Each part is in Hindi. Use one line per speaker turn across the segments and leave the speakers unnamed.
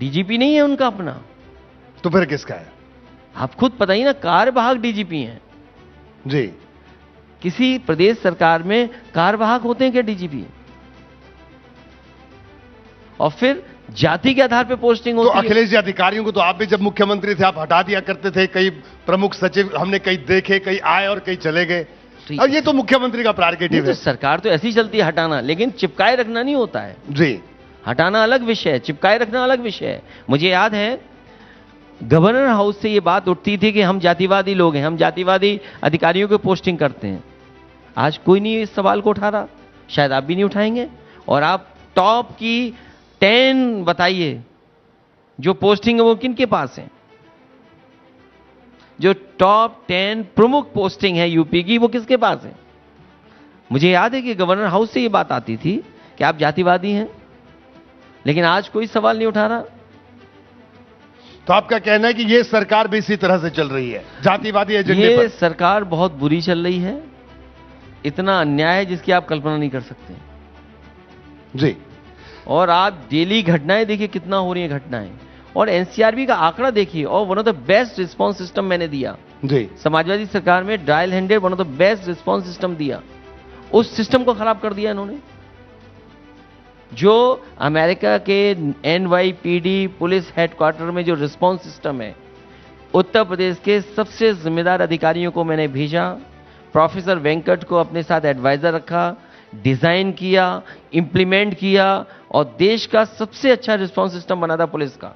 डीजीपी नहीं है उनका अपना।
तो फिर किसका है?
आप खुद बताइए ना, कार्यवाहक डीजीपी हैं
जी।
किसी प्रदेश सरकार में कार्यवाहक होते हैं क्या डीजीपी? और फिर जाति के आधार पर पोस्टिंग
तो
होती है।
अखिलेश जी, अधिकारियों को तो आप भी जब मुख्यमंत्री थे आप हटा दिया करते थे। कई प्रमुख सचिव हमने कई देखे, कई आए और कई चले गए। अब ये तो मुख्यमंत्री का प्रेरोगेटिव है।
सरकार तो ऐसी चलती है हटाना, लेकिन चिपकाए रखना नहीं होता है।
जी।
हटाना अलग विषय है, चिपकाए रखना अलग विषय है। मुझे याद है गवर्नर हाउस से ये बात उठती थी कि हम जातिवादी लोग हैं, हम जातिवादी अधिकारियों को पोस्टिंग करते हैं। आज कोई नहीं इस सवाल को उठा रहा, शायद आप भी नहीं उठाएंगे। और आप टॉप की 10 बताइए जो पोस्टिंग है वो किनके पास है? जो टॉप 10 प्रमुख पोस्टिंग है यूपी की, वो किसके पास है? मुझे याद है कि गवर्नर हाउस से ये बात आती थी कि आप जातिवादी हैं, लेकिन आज कोई सवाल नहीं उठा रहा।
तो आपका कहना है कि ये सरकार भी इसी तरह से चल रही है, जातिवादी एजेंडे पर?
ये सरकार बहुत बुरी चल रही है। इतना अन्याय है जिसकी आप कल्पना नहीं कर सकते।
जी।
और आप डेली घटनाएं देखिए, कितना हो रही है घटनाएं। और एनसीआरबी का आंकड़ा देखिए, और one of the best response system मैंने दिया
जी।
समाजवादी सरकार में, dial handed one of the best response system दिया। उस सिस्टम को खराब कर दिया इन्होंने। जो अमेरिका के एनवाईपीडी पुलिस हेडक्वार्टर में जो रिस्पांस सिस्टम है, उत्तर प्रदेश के सबसे जिम्मेदार अधिकारियों को मैंने भेजा, प्रोफेसर वेंकट को अपने साथ एडवाइजर रखा, डिजाइन किया, इंप्लीमेंट किया, और देश का सबसे अच्छा रिस्पांस सिस्टम बना था पुलिस का।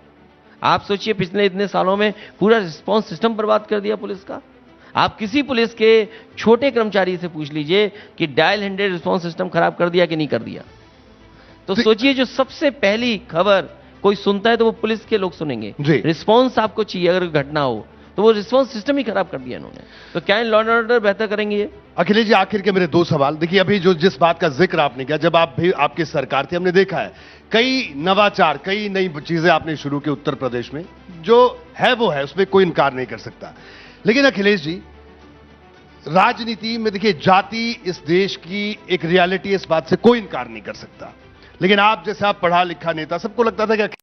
आप सोचिए, पिछले इतने सालों में पूरा रिस्पांस सिस्टम बर्बाद कर दिया पुलिस का। आप किसी पुलिस के छोटे कर्मचारी से पूछ लीजिए कि डायल हैंडेड रिस्पांस सिस्टम खराब कर दिया कि नहीं कर दिया। तो सोचिए, जो सबसे पहली खबर कोई सुनता है तो वो पुलिस के लोग सुनेंगे। रिस्पांस आपको चाहिए, अगर घटना हो तो वो रिस्पांस सिस्टम ही खराब कर दिया इन्होंने। तो क्या लॉ एंड ऑर्डर बेहतर करेंगे ये?
अखिलेश जी, आखिर के मेरे 2 सवाल। देखिए, अभी जो जिस बात का जिक्र आपने किया, जब आप भी आपकी सरकार थी, हमने देखा है कई नवाचार, कई नई चीजें आपने शुरू की उत्तर प्रदेश में। जो है वो है, उसमें कोई इनकार नहीं कर सकता। लेकिन अखिलेश जी, राजनीति में देखिए, जाति इस देश की एक रियलिटी, इस बात से कोई इनकार नहीं कर सकता। लेकिन आप जैसे आप पढ़ा लिखा नेता, सबको लगता था कि